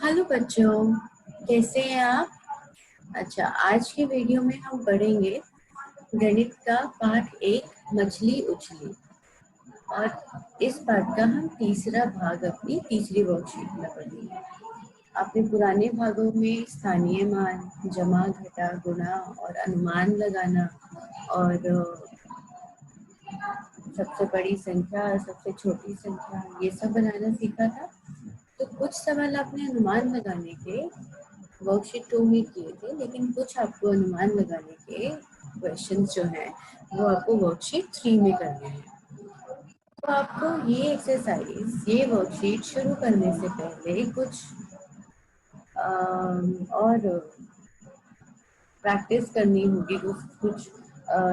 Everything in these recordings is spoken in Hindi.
हेलो बच्चों, कैसे हैं आप? अच्छा, आज के वीडियो में हम पढ़ेंगे गणित का पाठ 1 मछली उछली। और इस पाठ का हम तीसरा भाग अपनी तीसरी वर्कशीट में पढ़ेंगे। आपने पुराने भागों में स्थानीय मान, जमा घटा गुणा और अनुमान लगाना और सबसे बड़ी संख्या, सबसे छोटी संख्या, ये सब बनाना सीखा था। तो कुछ सवाल आपने अनुमान लगाने के वर्कशीट 2 में किए थे, लेकिन कुछ आपको अनुमान लगाने के क्वेश्चंस जो हैं वो आपको वर्कशीट 3 में करने हैं। तो आपको ये एक्सरसाइज, ये वर्कशीट शुरू करने से पहले कुछ और प्रैक्टिस करनी होगी। कुछ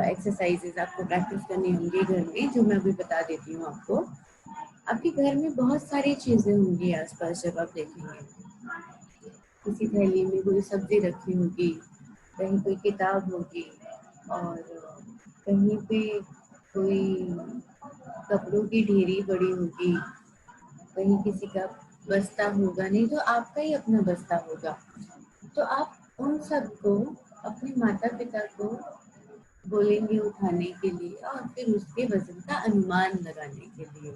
एक्सरसाइजेज आपको प्रैक्टिस करनी होंगी घर में, जो मैं अभी बता देती हूँ आपको। आपके घर में बहुत सारी चीजें होंगी आसपास। जब आप देखेंगे किसी थैली में कोई सब्जी रखी होगी, कहीं कोई किताब होगी, और कहीं पे कोई कपड़ों की ढेरी पड़ी होगी, कहीं किसी का बस्ता होगा, नहीं तो आपका ही अपना बस्ता होगा। तो आप उन सबको अपने माता पिता को बोलेंगे उठाने के लिए और फिर उसके वजन का अनुमान लगाने के लिए।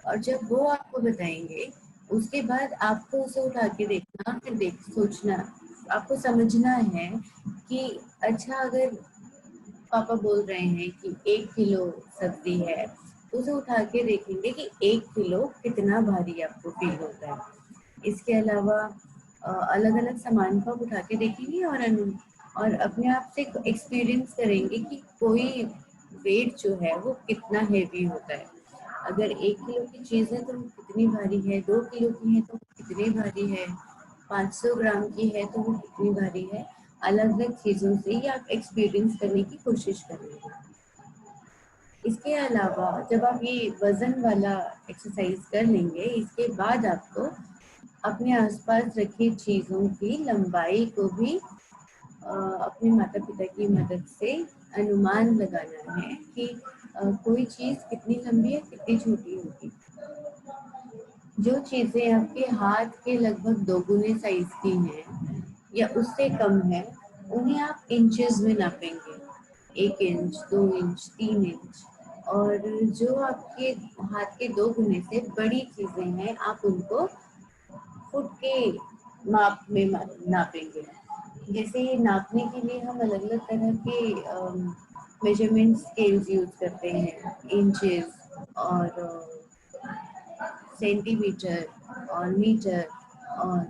और जब वो आपको बताएंगे, उसके बाद आपको उसे उठा के देखना, फिर सोचना, आपको समझना है कि अच्छा, अगर पापा बोल रहे हैं कि 1 किलो सब्जी है, तो उसे उठा के देखेंगे कि 1 किलो कितना भारी आपको फील होता है। इसके अलावा अलग अलग सामान को आप उठा के देखेंगे और अपने आप से एक्सपीरियंस करेंगे कि कोई वेट जो है वो कितना हेवी होता है। अगर 1 किलो की चीज़ है तो वो कितनी भारी है, 2 किलो की है तो वो कितनी भारी है, 500 ग्राम की है तो वो कितनी भारी है। अलग अलग चीज़ों से ही आप एक्सपीरियंस करने की कोशिश करेंगे। इसके अलावा जब आप ये वजन वाला एक्सरसाइज कर लेंगे, इसके बाद आपको अपने आसपास रखी चीज़ों की लंबाई को भी अपने माता पिता की मदद से अनुमान लगाना है कि कोई चीज़ कितनी लंबी है, कितनी छोटी होगी। जो चीज़ें आपके हाथ के लगभग 2 गुने साइज की हैं या उससे कम है, उन्हें आप इंचेस में नापेंगे। 1 इंच, 2 इंच, 3 इंच। और जो आपके हाथ के 2 गुने से बड़ी चीज़ें हैं, आप उनको फुट के माप में नापेंगे। जैसे ये नापने के लिए हम अलग अलग तरह के मेजरमेंट स्केल्स यूज करते हैं, इंचेस और सेंटीमीटर और मीटर और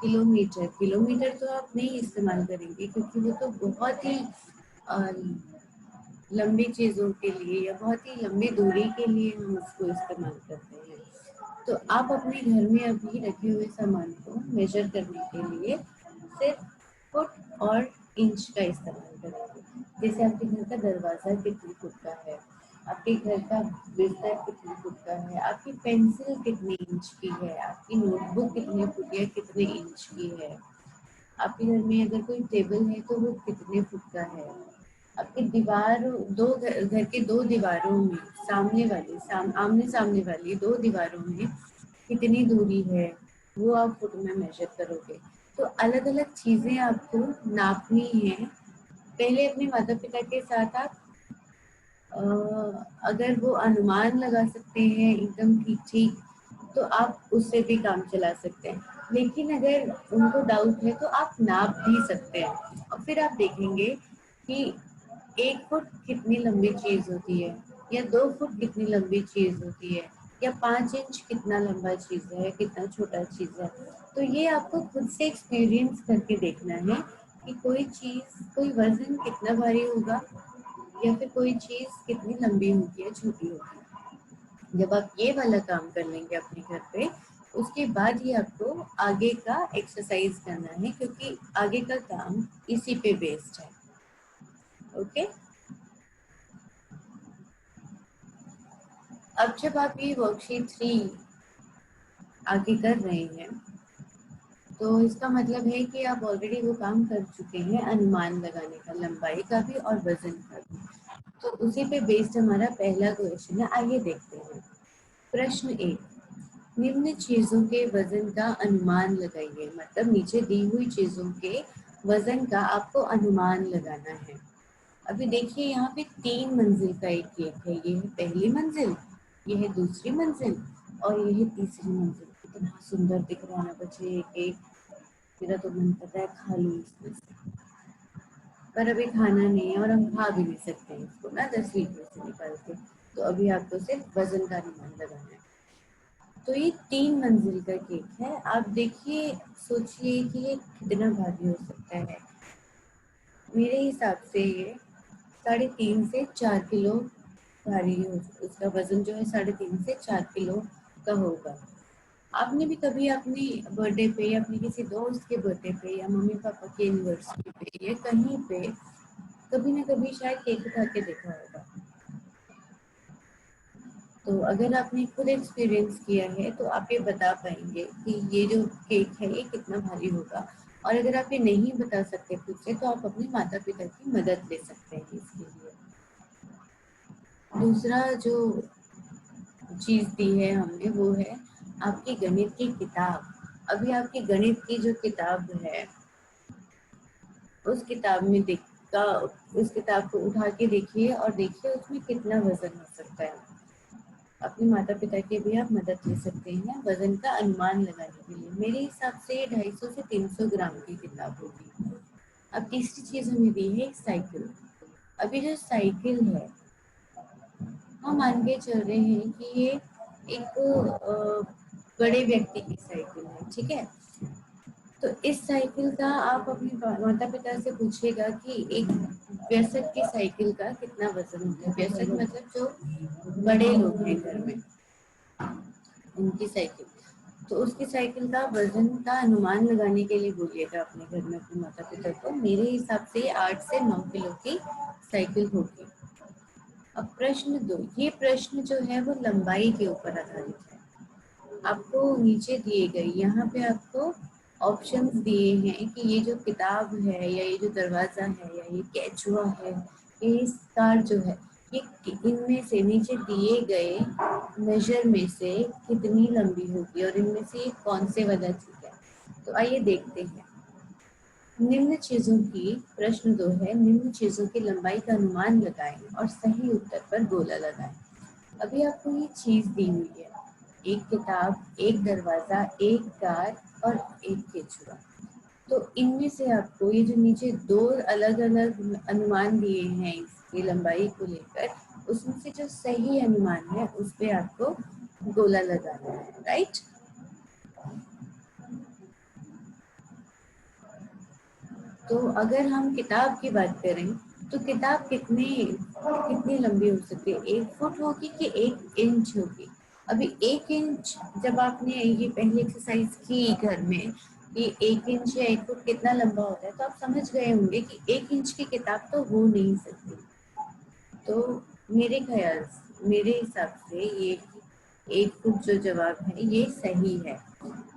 किलोमीटर। किलोमीटर तो आप नहीं इस्तेमाल करेंगे क्योंकि वो तो बहुत ही लंबी चीज़ों के लिए या बहुत ही लंबी दूरी के लिए हम उसको इस्तेमाल करते हैं। तो आप अपने घर में अभी रखे हुए सामान को मेजर करने के लिए सिर्फ फुट और इंच का इस्तेमाल करेंगे। जैसे आपके घर का दरवाज़ा कितने फुट का है, आपके घर का बिस्तर कितने फुट का है, आपकी पेंसिल कितने इंच की है, आपकी नोटबुक कितने फुट या कितने इंच की है, आपके घर में अगर कोई टेबल है तो वो कितने फुट का है, आपकी दीवार, घर के 2 दीवारों में आमने सामने वाली 2 दीवारों में कितनी दूरी है, वो आप फुट में मेजर करोगे। तो अलग अलग चीज़ें आपको नापनी है। पहले अपने माता पिता के साथ आप अगर वो अनुमान लगा सकते हैं एकदम ठीक ठीक, तो आप उससे भी काम चला सकते हैं। लेकिन अगर उनको डाउट है तो आप नाप भी सकते हैं और फिर आप देखेंगे कि 1 फुट कितनी लंबी चीज़ होती है, या 2 फुट कितनी लंबी चीज़ होती है, या 5 इंच कितना लंबा चीज़ है, कितना छोटा चीज़ है। तो ये आपको खुद से एक्सपीरियंस करके देखना है कि कोई चीज़, कोई वजन कितना भारी होगा या फिर कोई चीज़ कितनी लंबी होगी या छोटी होगी। जब आप ये वाला काम कर लेंगे अपने घर पे, उसके बाद ही आपको आगे का एक्सरसाइज करना है, क्योंकि आगे का काम इसी पे बेस्ड है। ओके, अब जब आप ये वर्कशीट 3 आगे कर रहे हैं, तो इसका मतलब है कि आप ऑलरेडी वो काम कर चुके हैं, अनुमान लगाने का, लंबाई का भी और वजन का भी। तो उसी पे बेस्ड हमारा पहला क्वेश्चन है, आइए देखते हैं। प्रश्न 1, निम्न चीजों के वजन का अनुमान लगाइए, मतलब नीचे दी हुई चीजों के वजन का आपको अनुमान लगाना है। अभी देखिए यहाँ पे 3 मंजिल का एक केक है। ये है पहली मंजिल, ये है दूसरी मंजिल और ये है तीसरी मंजिल। कितना सुंदर दिख रहा है ना बच्चे ये केक। मेरा तो मन कर रहा है खा लूं इसमें से, पर अभी खाना नहीं है और हम खा भी नहीं सकते हैं इसको ना 10 लीटर से निकाल के। तो अभी आपको सिर्फ वजन का अनुमान लगाना है। तो ये 3 मंजिल का केक है। आप देखिए, सोचिए कि ये कितना भारी हो सकता है। मेरे हिसाब से ये 3.5 से 4 किलो भारी हो। उसका वजन जो है 3.5 से 4 किलो का होगा। आपने भी कभी अपनी बर्थडे पे या अपने किसी दोस्त के बर्थडे पे या मम्मी पापा की एनिवर्सरी पे या कहीं पे कभी ना कभी शायद केक उठा के देखा होगा। तो अगर आपने खुद एक्सपीरियंस किया है तो आप ये बता पाएंगे कि ये जो केक है ये कितना भारी होगा। और अगर आप ये नहीं बता सकते खुद से तो आप अपने माता पिता की मदद ले सकते हैं इसके लिए। दूसरा जो चीज दी है हमने वो है आपकी गणित की किताब। अभी आपकी गणित की जो किताब है उस किताब में उस किताब को उठा के देखिए और देखिए उसमें कितना वजन हो सकता है। अपने माता पिता की भी आप मदद ले सकते हैं वजन का अनुमान लगाने के लिए। मेरे हिसाब से 250 से 300 ग्राम की किताब होगी। अब तीसरी चीज हमें दी है एक साइकिल। अभी जो साइकिल है हम मान के चल रहे हैं कि ये एक बड़े व्यक्ति की साइकिल है, ठीक है। तो इस साइकिल का आप अपने माता पिता से पूछिएगा कि एक वयस्क की साइकिल का कितना वजन होता है। वयस्क मतलब जो बड़े लोग हैं घर में, उनकी साइकिल। तो उसकी साइकिल का वजन का अनुमान लगाने के लिए बोलिएगा अपने घर में अपने माता पिता को। मेरे हिसाब से 8 से 9 किलो की साइकिल होगी। अब प्रश्न 2, ये प्रश्न जो है वो लंबाई के ऊपर आधारित है। आपको नीचे दिए गए यहाँ पे आपको ऑप्शंस दिए हैं कि ये जो किताब है या ये जो दरवाजा है या ये केचुआ है, ये कार जो है, ये इनमें से नीचे दिए गए मेजर में से कितनी लंबी होगी और इनमें से कौन से वाला ठीक है। तो आइए देखते हैं। निम्न चीजों की प्रश्न 2 है, निम्न चीजों की लंबाई का अनुमान लगाएं और सही उत्तर पर गोला लगाएं। अभी आपको ये चीज दी हुई है, एक किताब, एक दरवाजा, एक कार और एक केचुआ। तो इनमें से आपको ये जो नीचे 2 अलग अलग अनुमान दिए हैं इसकी लंबाई को लेकर, उसमें से जो सही अनुमान है उस पे आपको गोला लगाना है, राइट। तो अगर हम किताब की बात करें तो किताब कितनी लंबी हो सकती है, 1 फुट होगी कि 1 इंच होगी। अभी 1 इंच, जब आपने ये पहली एक्सरसाइज की घर में कि 1 इंच या 1 फुट कितना लंबा होता है, तो आप समझ गए होंगे कि 1 इंच की किताब तो हो नहीं सकती। तो मेरे हिसाब से ये 1 फुट जो जवाब है ये सही है।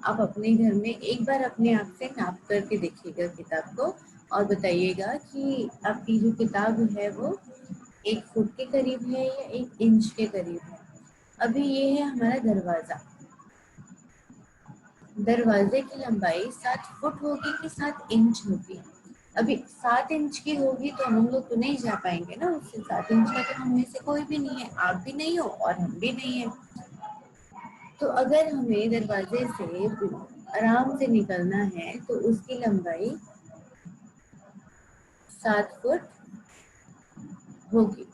आप अपने घर में एक बार अपने आप से नाप करके देखिएगा किताब को और बताइएगा कि आपकी जो किताब है वो 1 फुट के करीब है या 1 इंच के करीब है। अभी ये है हमारा दरवाजा। दरवाजे की लंबाई 7 फुट होगी कि 7 इंच होगी। अभी 7 इंच की होगी तो हम लोग तो नहीं जा पाएंगे ना उससे। 7 इंच का तो हम में से कोई भी नहीं है, आप भी नहीं हो और हम भी नहीं है। तो अगर हमें दरवाजे से आराम से निकलना है तो उसकी लंबाई 7 फुट होगी।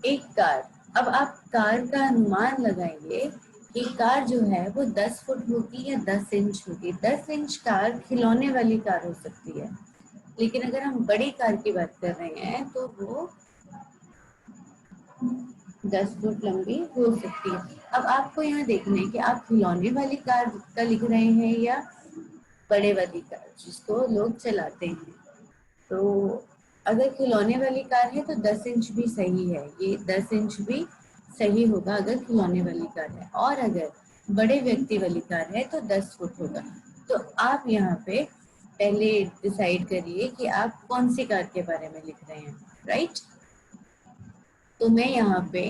एक कार, अब आप कार का अनुमान लगाएंगे कि कार जो है वो 10 फुट होगी या 10 इंच होगी। 10 इंच कार खिलौने वाली कार हो सकती है, लेकिन अगर हम बड़ी कार की बात कर रहे हैं तो वो 10 फुट लंबी हो सकती है। अब आपको यहाँ देखना है कि आप खिलौने वाली कार का लिख रहे हैं या बड़े वाली कार जिसको लोग चलाते हैं। तो अगर खिलौने वाली कार है तो 10 इंच भी सही है, ये 10 इंच भी सही होगा अगर खिलौने वाली कार है। और अगर बड़े व्यक्ति वाली कार है तो 10 फुट होगा। तो आप यहाँ पे पहले डिसाइड करिए कि आप कौन सी कार के बारे में लिख रहे हैं, राइट। तो मैं यहाँ पे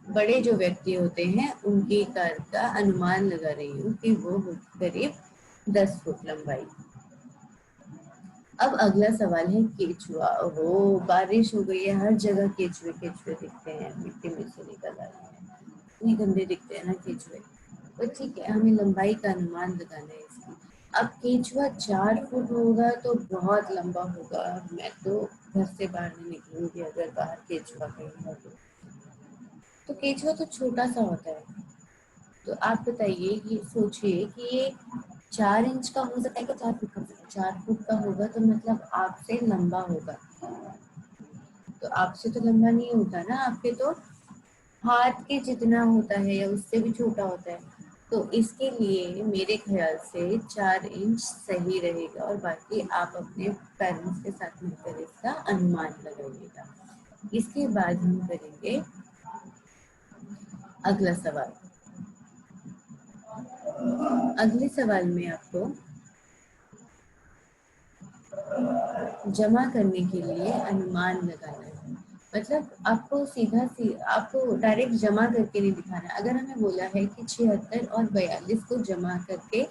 बड़े जो व्यक्ति होते हैं उनकी कार का अनुमान लगा रही हूँ कि वो होगी करीब 10 फुट लंबाई। अब अगला सवाल है केचुआ। वो बारिश हो गई है, हर जगह केचुए केचुए दिखते हैं, मिट्टी में से निकल आ रहे हैं, इतने गंदे दिखते हैं ना केचुए। तो ठीक है, हमें लंबाई का अनुमान लगाना है इसकी। अब केचुआ 4 फुट होगा तो बहुत लंबा होगा, मैं तो घर से बाहर नहीं निकलूंगी अगर बाहर केचुआ कहीं हो तो केचुआ तो छोटा सा होता है। तो आप बताइए, ये सोचिए कि ये 4 इंच का हो सकता है कि 4 फुट का हो सकता है। 4 फुट का होगा तो मतलब आपसे लंबा होगा, तो आपसे तो लंबा नहीं होता ना, आपके तो हाथ के जितना होता है या उससे भी छोटा होता है। तो इसके लिए मेरे ख्याल से 4 इंच सही रहेगा, और बाकी आप अपने पेरेंट्स के साथ मिलकर इसका अनुमान लगाइएगा। इसके बाद हम करेंगे अगला सवाल। अगले सवाल में आपको जमा करने के लिए अनुमान लगाना है, मतलब आपको आपको डायरेक्ट जमा करके नहीं दिखाना। अगर हमें बोला है कि 76 और 42 को जमा करके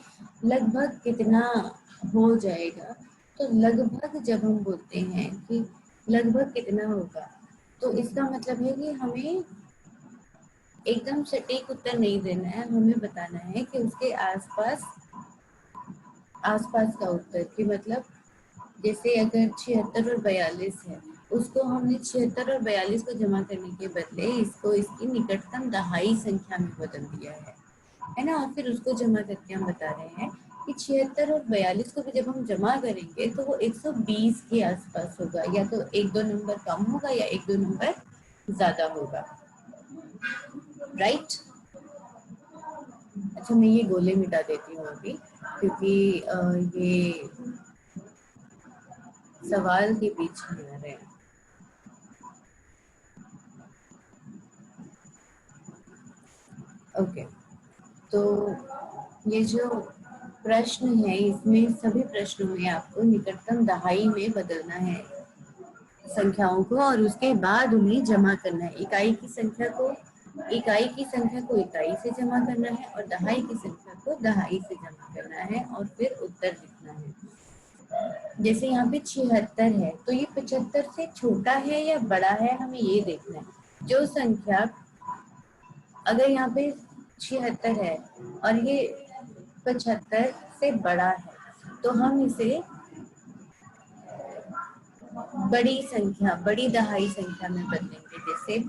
लगभग कितना हो जाएगा, तो लगभग जब हम बोलते हैं कि लगभग कितना होगा, तो इसका मतलब है कि हमें एकदम सटीक उत्तर नहीं देना है, हमें बताना है कि उसके आसपास आसपास का उत्तर, कि मतलब जैसे अगर 76 और 42 है, उसको हमने 76 और 42 को जमा करने के बदले इसको इसकी निकटतम दहाई संख्या में बदल दिया है ना। और फिर उसको जमा करके हम बता रहे हैं कि 76 और 42 को भी जब हम जमा करेंगे तो वो 120 के आसपास होगा, या तो 1-2 नंबर कम होगा या 1-2 नंबर ज्यादा होगा, राइट। अच्छा, मैं ये गोले मिटा देती हूँ अभी, क्योंकि ये सवाल के पीछे आ रहे हैं। ओके, तो ये जो प्रश्न है, इसमें सभी प्रश्नों में आपको निकटतम दहाई में बदलना है संख्याओं को, और उसके बाद उन्हें जमा करना है। इकाई की संख्या को इकाई से जमा करना है, और दहाई की संख्या को दहाई से जमा करना है, और फिर उत्तर लिखना है। जैसे यहाँ पे 76 है, तो ये 75 से छोटा है या बड़ा है, हमें ये देखना है। जो संख्या, अगर यहाँ पे 76 है और ये 75 से बड़ा है, तो हम इसे बड़ी संख्या, बड़ी दहाई संख्या में बदलेंगे। जैसे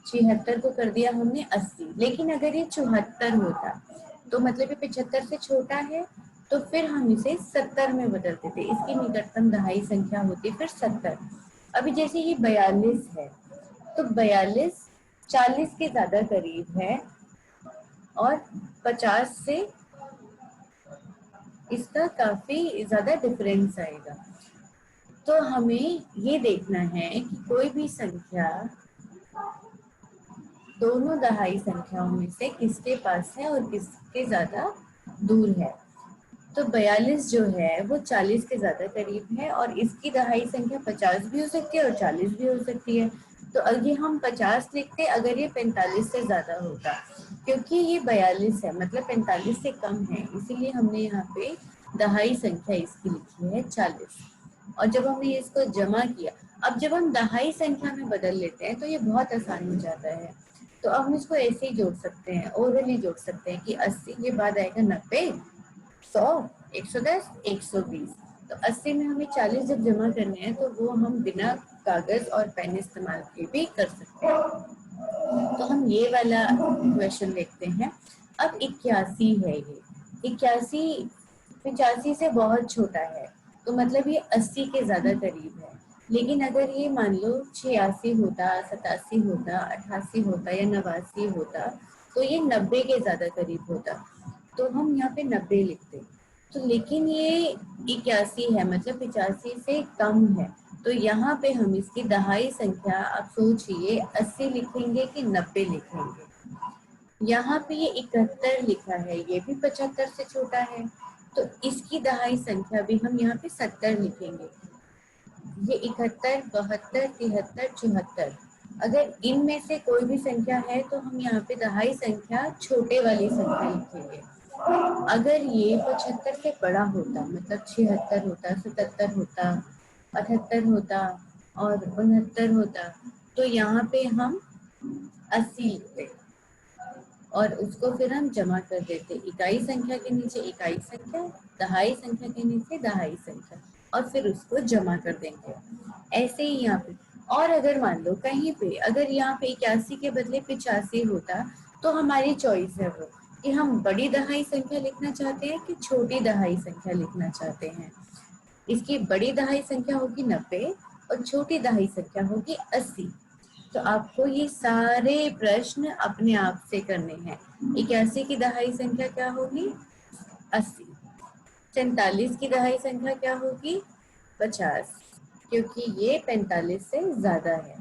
76 को कर दिया हमने 80, लेकिन अगर ये 74 होता तो मतलब ये 75 से छोटा है, तो फिर हम इसे 70 में बदल देते, इसकी निकटतम दहाई संख्या होती फिर 70। अभी जैसे ये 42 है, तो 42 40 के ज्यादा करीब है, और 50 से इसका काफी ज्यादा डिफरेंस आएगा। तो हमें ये देखना है कि कोई भी संख्या दोनों दहाई संख्याओं में से किसके पास है और किसके ज्यादा दूर है। तो 42 जो है वो 40 के ज्यादा करीब है, और इसकी दहाई संख्या 50 भी हो सकती है और 40 भी हो सकती है। तो अगर हम 50 लिखते अगर ये 45 से ज्यादा होता, क्योंकि ये 42 है मतलब 45 से कम है, इसीलिए हमने यहाँ पे दहाई संख्या इसकी लिखी है 40। और जब हमने इसको जमा किया, अब जब हम दहाई संख्या में बदल लेते हैं तो ये बहुत आसान हो जाता है। तो अब हम इसको ऐसे ही जोड़ सकते हैं, ओरली जोड़ सकते हैं कि 80 के बाद आएगा 90, 100, 110, 120। तो 80 में हमें 40 जब जमा करने हैं तो वो हम बिना कागज और पेन इस्तेमाल किए भी कर सकते हैं। तो हम ये वाला क्वेश्चन देखते हैं। अब 81 है, ये 81 85 से बहुत छोटा है, तो मतलब ये 80 के ज्यादा करीब है। लेकिन अगर ये मान लो 86 होता, 87 होता, 88 होता या 89 होता, तो ये 90 के ज्यादा करीब होता, तो हम यहाँ पे 90 लिखते। तो लेकिन ये 81 है मतलब 85 से कम है, तो यहाँ पे हम इसकी दहाई संख्या, आप सोचिए 80 लिखेंगे कि 90 लिखेंगे। यहाँ पे ये 71 लिखा है, ये भी 75 से छोटा है, तो इसकी दहाई संख्या भी हम यहाँ पे 70 लिखेंगे। ये 71, 72, 73, 74, अगर इनमें से कोई भी संख्या है तो हम यहाँ पे दहाई संख्या छोटे वाली संख्या लिखेंगे। अगर ये 75 से बड़ा होता, मतलब 76 होता, 77 होता, 78 होता और 69 होता, तो यहाँ पे हम 80 लिखते और उसको फिर हम जमा कर देते। इकाई संख्या के नीचे इकाई संख्या, दहाई संख्या के नीचे दहाई संख्या, और फिर उसको जमा कर देंगे। ऐसे ही यहाँ पे। और अगर मान लो कहीं पे अगर यहाँ पे 81 के बदले 85 होता, तो हमारी चॉइस है वो कि हम बड़ी दहाई संख्या लिखना चाहते हैं कि छोटी दहाई संख्या लिखना चाहते हैं। इसकी बड़ी दहाई संख्या होगी 90 और छोटी दहाई संख्या होगी 80। तो आपको ये सारे प्रश्न अपने आप से करने हैं। 81 की दहाई संख्या क्या होगी? 80। 47 की दहाई संख्या क्या होगी? 50, क्योंकि ये 45 से ज्यादा है।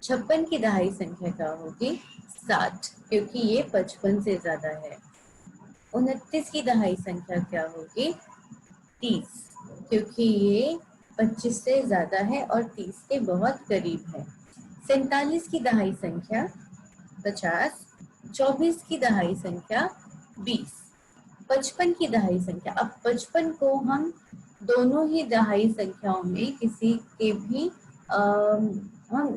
56 की दहाई संख्या क्या होगी? 60, क्योंकि ये 55 से ज्यादा है। 29 की दहाई संख्या क्या होगी? 30, क्योंकि ये 25 से ज्यादा है और 30 के बहुत करीब है। 47 की दहाई संख्या 50, 24 की दहाई संख्या 20, 55 की दहाई संख्या। अब 55 को हम दोनों ही दहाई संख्याओं में किसी के भी हम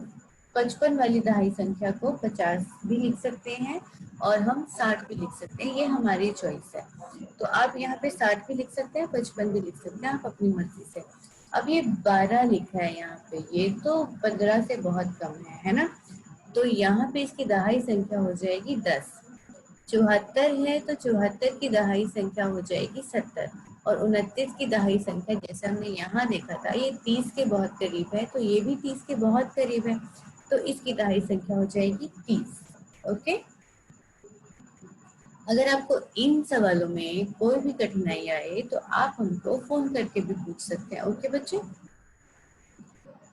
55 वाली दहाई संख्या को 50 भी लिख सकते हैं और हम 60 भी लिख सकते हैं, ये हमारी चॉइस है। तो आप यहाँ पे 60 भी लिख सकते हैं, 55 भी लिख सकते हैं, आप अपनी मर्जी से। अब ये 12 लिखा है यहाँ पे, ये तो 15 से बहुत कम है ना? तो यहाँ पे इसकी दहाई संख्या हो जाएगी 10। 74 है तो 74 की दहाई संख्या हो जाएगी 70, और 29 की दहाई संख्या जैसे हमने यहाँ देखा था ये 30 के बहुत करीब है, तो ये भी 30 के बहुत करीब है, तो इसकी दहाई संख्या हो जाएगी 30। ओके। अगर आपको इन सवालों में कोई भी कठिनाई आए तो आप हमको फोन करके भी पूछ सकते हैं। ओके बच्चे।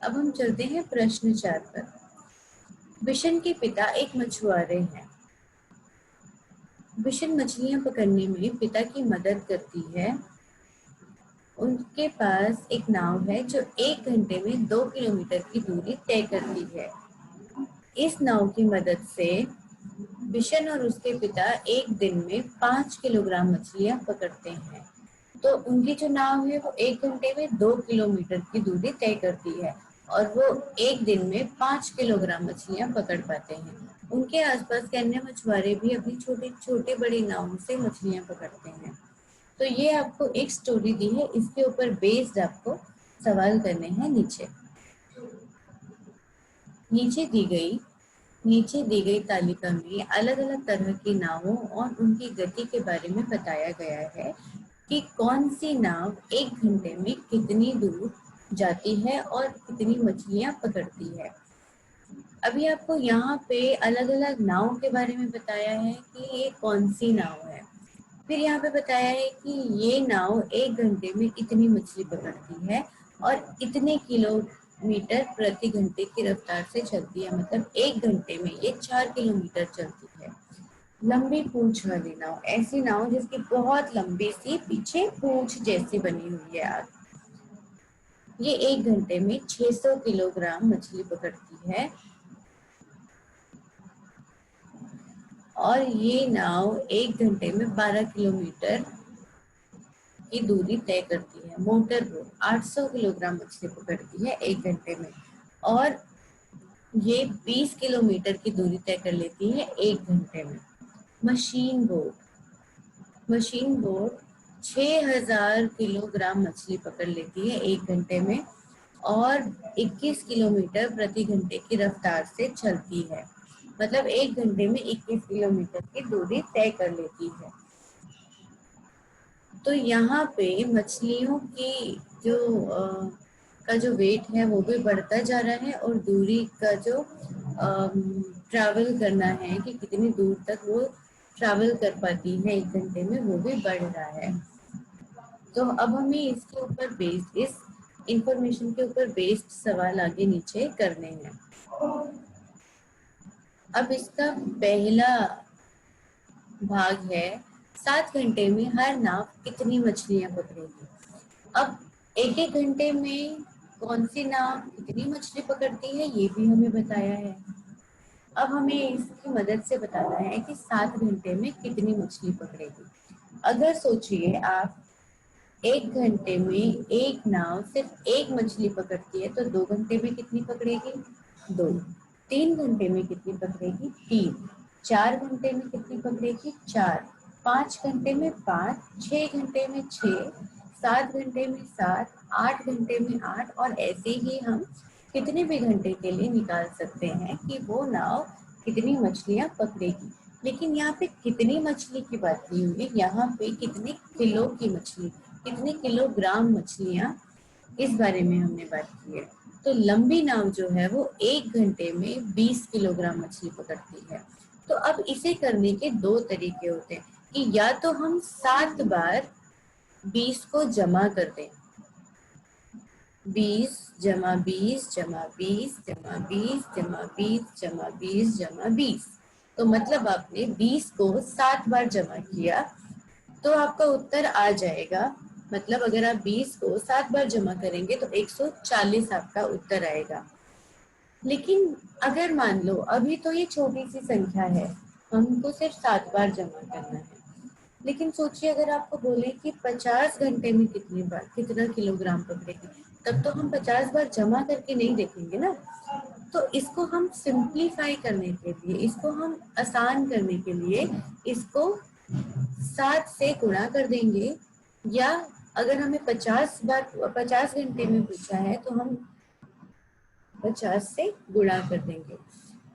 अब हम चलते हैं प्रश्न 4 पर। बिशन के पिता एक मछुआरे हैं। बिशन मछलियां पकड़ने में पिता की मदद करती है। उनके पास एक नाव है जो 1 घंटे में 2 किलोमीटर की दूरी तय करती है। इस नाव की मदद से बिशन और उसके पिता एक दिन में 5 किलोग्राम मछलियां पकड़ते हैं। तो उनकी जो नाव है वो 1 घंटे में 2 किलोमीटर की दूरी तय करती है और वो एक दिन में 5 किलोग्राम मछलियां पकड़ पाते हैं। उनके आसपास के अन्य मछुआरे भी अपनी छोटी छोटी बड़ी नाव से मछलियां पकड़ते हैं। तो ये आपको एक स्टोरी दी है, इसके ऊपर बेस्ड आपको सवाल करने हैं। नीचे दी गई तालिका में अलग अलग तरह की नावों और उनकी गति के बारे में बताया गया है कि कौन सी नाव 1 घंटे में कितनी दूर जाती है और कितनी मछलियां पकड़ती है। अभी आपको यहाँ पे अलग अलग नाव के बारे में बताया है कि ये कौन सी नाव है। फिर यहाँ पे बताया है कि ये नाव 1 घंटे में इतनी मछली पकड़ती है और इतने किलोमीटर प्रति घंटे की रफ्तार से चलती है, मतलब 1 घंटे में ये 4 किलोमीटर चलती है। लंबी पूंछ वाली नाव, ऐसी नाव जिसकी बहुत लंबी सी पीछे पूंछ जैसी बनी हुई है। ये 1 घंटे में 600 किलोग्राम मछली पकड़ती है और ये नाव 1 घंटे में 12 किलोमीटर की दूरी तय करती है। मोटर बोट 800 किलोग्राम मछली पकड़ती है 1 घंटे में और ये 20 किलोमीटर की दूरी तय कर लेती है 1 घंटे में। मशीन बोट 6000 किलोग्राम मछली पकड़ लेती है 1 घंटे में और 21 किलोमीटर प्रति घंटे की रफ्तार से चलती है, मतलब 1 घंटे में 21 किलोमीटर की दूरी तय कर लेती है। तो यहाँ पे मछलियों की जो वेट है वो भी बढ़ता जा रहा है और दूरी का जो ट्रैवल करना है कि कितनी दूर तक वो ट्रैवल कर पाती है 1 घंटे में, वो भी बढ़ रहा है। तो अब हमें इसके ऊपर बेस्ड, इस इंफॉर्मेशन के ऊपर बेस्ड सवाल आगे नीचे करने हैं। अब इसका पहला भाग है 7 घंटे में हर नाव कितनी मछलियां पकड़ेगी। अब एक घंटे में कौन सी नाव कितनी मछली पकड़ती है ये भी हमें बताया है। अब हमें इसकी मदद से बताना है कि 7 घंटे में कितनी मछली पकड़ेगी। अगर सोचिए आप 1 घंटे में एक नाव सिर्फ एक मछली पकड़ती है तो 2 घंटे में कितनी पकड़ेगी? 2। 3 घंटे में कितनी पकड़ेगी? 3। 4 घंटे में कितनी पकड़ेगी? 4। 5 घंटे में 5। 6 घंटे में 6। 7 घंटे में 7। 8 घंटे में 8। और ऐसे ही हम कितने भी घंटे के लिए निकाल सकते हैं कि वो नाव कितनी मछलियां पकड़ेगी। लेकिन यहाँ पे कितनी मछली की बात नहीं हुई, यहाँ पे कितने किलो की मछली, कितने किलोग्राम मछलियां, इस बारे में हमने बात की है। तो लंबी नाव जो है वो 1 घंटे में 20 किलोग्राम मछली पकड़ती है। तो अब इसे करने के 2 तरीके होते हैं कि या तो हम 7 बार 20 को जमा कर दें, 20 जमा 20 जमा 20 जमा 20 जमा 20 जमा 20 जमा 20। तो मतलब आपने 20 को 7 बार जमा किया तो आपका उत्तर आ जाएगा। मतलब अगर आप 20 को 7 बार जमा करेंगे तो 140 आपका उत्तर आएगा। लेकिन अगर मान लो अभी तो ये छोटी सी संख्या है, हमको सिर्फ 7 बार जमा करना है। लेकिन सोचिए अगर आपको बोले कि 50 घंटे में कितनी बार कितना किलोग्राम पकड़ेगी, तब तो हम 50 बार जमा करके नहीं देखेंगे ना। तो इसको हम सिंप्लीफाई करने के लिए, इसको हम आसान करने के लिए इसको 7 से गुणा कर देंगे। या अगर हमें 50 घंटे में पूछा है तो हम 50 से गुणा कर देंगे।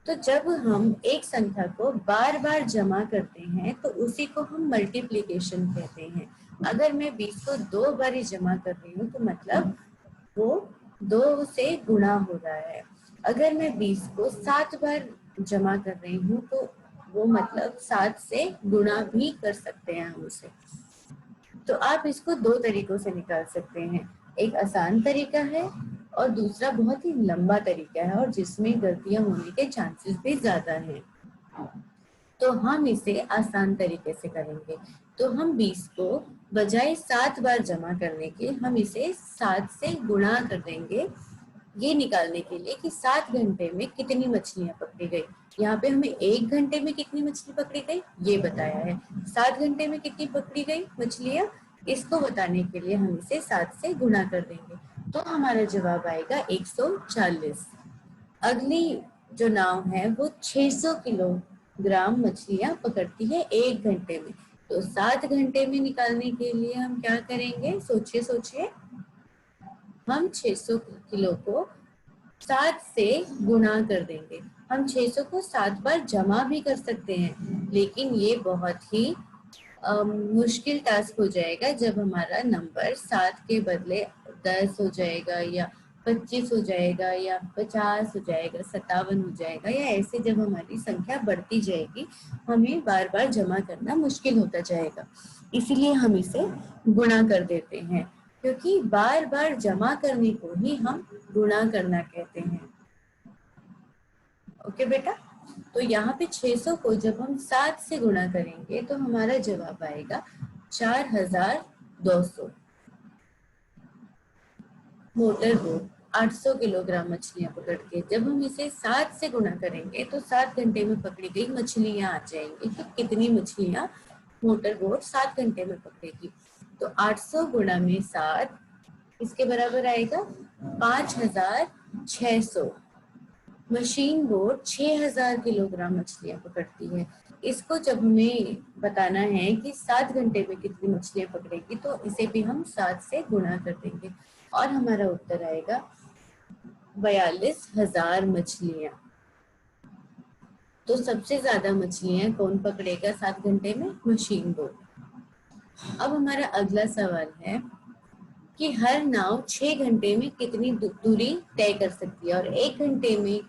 तो जब हम एक संख्या को बार बार जमा करते हैं तो उसी को हम मल्टीप्लिकेशन कहते हैं। अगर मैं 20 को 2 बार ही जमा कर रही हूँ तो मतलब वो 2 से गुणा हो रहा है। अगर मैं 20 को 7 बार जमा कर रही हूँ तो वो मतलब 7 से गुणा भी कर सकते हैं हम उसे। तो आप इसको 2 तरीकों से निकाल सकते हैं, एक आसान तरीका है और दूसरा बहुत ही लंबा तरीका है और जिसमें गलतियां होने के चांसेस भी ज्यादा हैं। तो हम इसे आसान तरीके से करेंगे। तो हम 20 को बजाय 7 बार जमा करने के हम इसे 7 से गुणा कर देंगे, ये निकालने के लिए कि 7 घंटे में कितनी मछलियां पकड़ी गई। यहाँ पे हमें 1 घंटे में कितनी मछली पकड़ी गई ये बताया है, 7 घंटे में कितनी पकड़ी गई मछलियां, इसको बताने के लिए हम इसे 7 से गुणा कर देंगे। तो हमारा जवाब आएगा 140। अगली जो नाव है वो 600 किलोग्राम मछलियां पकड़ती है 1 घंटे में। तो 7 घंटे में निकालने के लिए हम क्या करेंगे, सोचिए सोचिए। हम 600 किलो को 7 से गुणा कर देंगे। हम 600 को 7 बार जमा भी कर सकते हैं, लेकिन ये बहुत ही मुश्किल टास्क हो जाएगा जब हमारा नंबर 7 के बदले 10 हो जाएगा या 25 हो जाएगा या 50 हो जाएगा, 57 हो जाएगा, या ऐसे जब हमारी संख्या बढ़ती जाएगी हमें बार बार जमा करना मुश्किल होता जाएगा। इसीलिए हम इसे गुणा कर देते हैं, क्योंकि बार बार जमा करने को ही हम गुणा करना कहते हैं। ओके बेटा, तो यहाँ पे 600 को जब हम 7 से गुणा करेंगे तो हमारा जवाब आएगा 4200। मोटर बोट 800 किलोग्राम मछलियां पकड़ के जब हम इसे 7 से गुणा करेंगे तो 7 घंटे में पकड़ी गई मछलियां आ जाएंगी। तो कितनी मछलियां मोटर बोट 7 घंटे में पकड़ेगी? तो 800 गुणा में 7 इसके बराबर आएगा 5600। मशीन बोट 6000 किलोग्राम मछलियां पकड़ती है। इसको जब हमें बताना है कि 7 घंटे में कितनी मछलियां पकड़ेगी तो इसे भी हम 7 से गुणा कर देंगे और हमारा उत्तर आएगा 42000 मछलियां। तो सबसे ज्यादा मछलियां कौन पकड़ेगा 7 घंटे में? Machine boat. अब हमारा अगला सवाल है कि हर नाव 6 घंटे में कितनी दूरी तय कर सकती है, और 1 घंटे में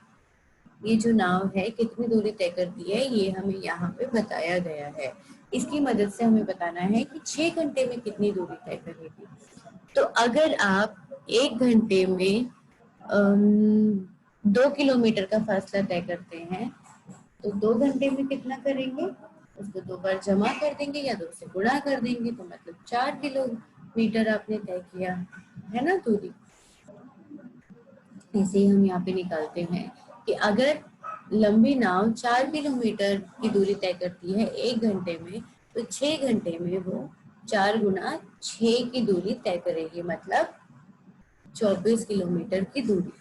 ये जो नाव है कितनी दूरी तय करती है ये हमें यहाँ पे बताया गया है। इसकी मदद से हमें बताना है कि 6 घंटे में कितनी दूरी तय करेगी। तो अगर आप 1 घंटे में 2 किलोमीटर का फासला तय करते हैं तो 2 घंटे में कितना करेंगे? उसको 2 बार जमा कर देंगे या 2 से गुणा कर देंगे, तो मतलब 4 किलोमीटर आपने तय किया है ना दूरी। ऐसे ही हम यहाँ पे निकालते हैं कि अगर लंबी नाव 4 किलोमीटर की दूरी तय करती है 1 घंटे में, तो 6 घंटे में वो 4 गुना 6 की दूरी तय करेगी, मतलब 24 किलोमीटर की दूरी।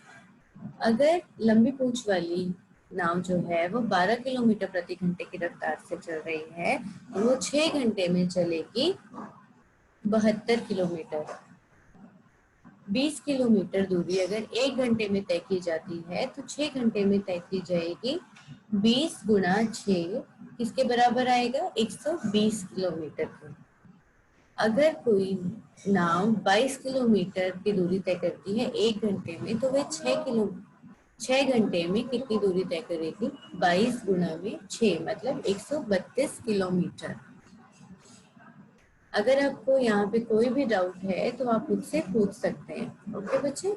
अगर लंबी पूंछ वाली नाव जो है वो 12 किलोमीटर प्रति घंटे की रफ्तार से चल रही है, वो 6 घंटे में चलेगी 72 किलोमीटर। 20 किलोमीटर दूरी अगर 1 घंटे में तय की जाती है तो 6 घंटे में तय की जाएगी। 20 गुना 6 किसके बराबर आएगा? 120 किलोमीटर के। अगर कोई नाव 22 किलोमीटर की दूरी तय करती है 1 घंटे में, तो वह 6 घंटे में कितनी दूरी तय करेगी? 22 गुना 6 मतलब 132 किलोमीटर। अगर आपको यहाँ पे कोई भी डाउट है तो आप मुझसे पूछ सकते हैं। ओके बच्चे।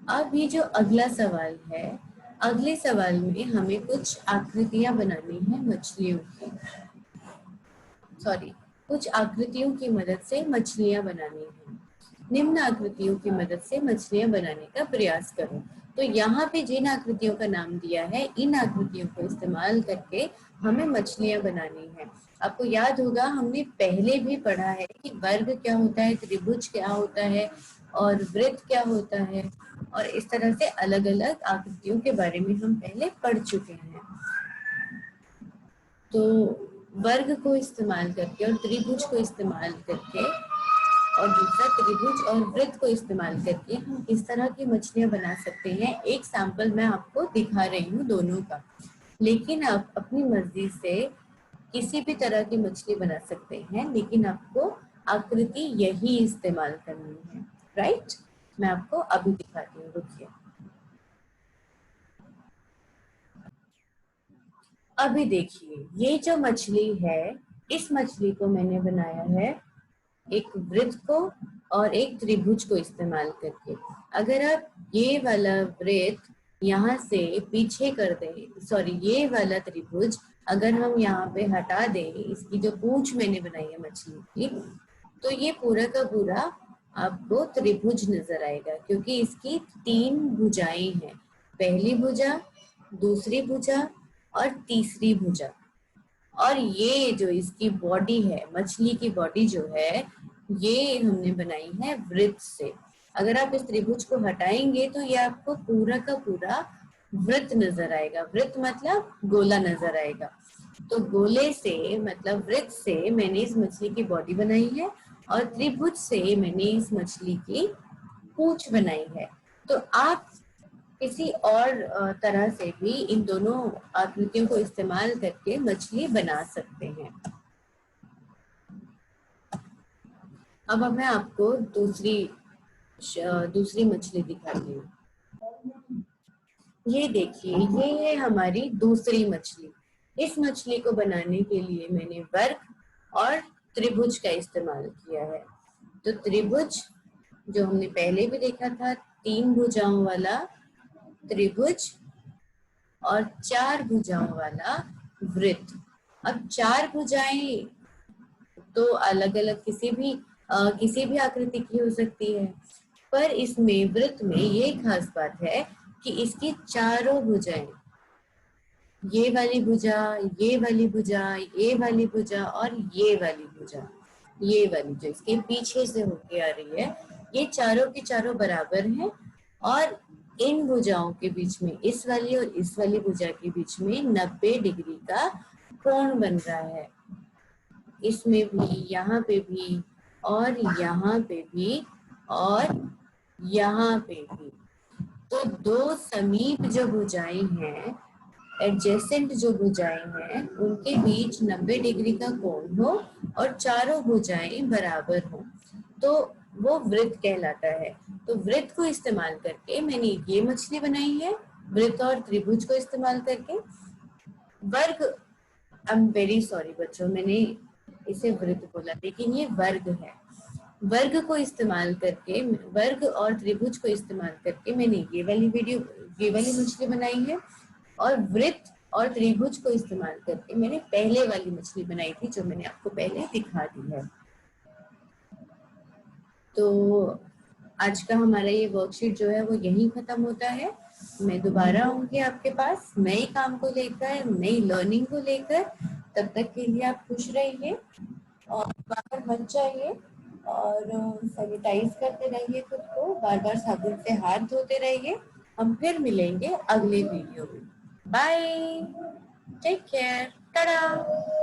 अब ये जो अगला सवाल है, अगले सवाल में हमें कुछ आकृतियां बनानी है मछलियों की, कुछ आकृतियों की मदद से मछलियां बनानी है। निम्न आकृतियों की मदद से मछलियां बनाने का प्रयास करो। तो यहाँ पे जिन आकृतियों का नाम दिया है, इन आकृतियों को इस्तेमाल करके हमें मछलियां बनानी है। आपको याद होगा हमने पहले भी पढ़ा है कि वर्ग क्या होता है, त्रिभुज क्या होता है और वृत्त क्या होता है, और इस तरह से अलग अलग आकृतियों के बारे में हम पहले पढ़ चुके हैं। तो वर्ग को इस्तेमाल करके और त्रिभुज को इस्तेमाल करके और दूसरा त्रिभुज और वृत्त को इस्तेमाल करके हम इस तरह की मछलियां बना सकते हैं। एक सैंपल मैं आपको दिखा रही हूँ दोनों का, लेकिन आप अपनी मर्जी से किसी भी तरह की मछली बना सकते हैं, लेकिन आपको आकृति यही इस्तेमाल करनी है। राइट, मैं आपको अभी दिखाती हूँ, रुकिए। अभी देखिए, ये जो मछली है, इस मछली को मैंने बनाया है एक वृत्त को और एक त्रिभुज को इस्तेमाल करके। अगर आप ये वाला वृत्त यहाँ से पीछे कर दें, सॉरी ये वाला त्रिभुज अगर हम यहाँ पे हटा दें, इसकी जो पूंछ मैंने बनाई है मछली की, तो ये पूरा का पूरा आपको त्रिभुज नजर आएगा, क्योंकि इसकी 3 भुजाएं हैं। पहली भुजा, दूसरी भुजा और तीसरी भुजा। और ये जो इसकी बॉडी है, मछली की बॉडी जो है, ये हमने बनाई है वृत्त से। अगर आप इस त्रिभुज को हटाएंगे तो ये आपको पूरा का पूरा वृत्त नजर आएगा। वृत्त मतलब गोला नजर आएगा। तो गोले से मतलब वृत्त से मैंने इस मछली की बॉडी बनाई है और त्रिभुज से मैंने इस मछली की पूंछ बनाई है। तो आप किसी और तरह से भी इन दोनों आकृतियों को इस्तेमाल करके मछली बना सकते हैं। अब मैं आपको दूसरी मछली दिखाती हूँ। ये देखिए, ये है हमारी दूसरी मछली। इस मछली को बनाने के लिए मैंने वर्ग और त्रिभुज का इस्तेमाल किया है। तो त्रिभुज जो हमने पहले भी देखा था, 3 भुजाओं वाला त्रिभुज और 4 भुजाओं वाला वृत्त। अब 4 भुजाएं तो अलग अलग किसी भी आकृति की हो सकती है, पर इसमें वृत्त में ये खास बात है कि इसकी चारों भुजाएं, ये वाली भुजा, ये वाली भुजा, ये वाली भुजा और ये वाली भुजा, ये वाली जो इसके पीछे से होके आ रही है, ये चारों की चारों बराबर हैं। और इन भुजाओं के बीच में, इस वाली और इस वाली भुजा के बीच में 90 डिग्री का कोण बन रहा है। इसमें भी, यहाँ पे भी और यहाँ पे भी और यहाँ पे भी। तो दो समीप जो भुजाएं हैं, एडजेसेंट जो भुजाएं हैं, उनके बीच 90 डिग्री का कोण हो और चारों भुजाएं बराबर हो, तो वो वृत्त कहलाता है। तो वृत्त को इस्तेमाल करके मैंने ये मछली बनाई है, वृत्त और त्रिभुज को इस्तेमाल करके। वर्ग, आई एम वेरी सॉरी बच्चों, मैंने इसे वृत्त बोला, लेकिन ये वर्ग है। वर्ग को इस्तेमाल करके, वर्ग और त्रिभुज को इस्तेमाल करके मैंने ये वाली मछली बनाई है, और वृत्त और त्रिभुज को इस्तेमाल करके मैंने पहले वाली मछली बनाई थी, जो मैंने आपको पहले दिखा दी है। तो आज का हमारा ये वर्कशीट जो है वो यहीं खत्म होता है। मैं दोबारा आऊंगी आपके पास नए काम को लेकर, नई लर्निंग को लेकर। तब तक के लिए आप खुश रहिए और बाहर मत जाइए, और सैनिटाइज करते रहिए खुद को, बार बार साबुन से हाथ धोते रहिए। हम फिर मिलेंगे अगले वीडियो में। Bye, take care, Tata.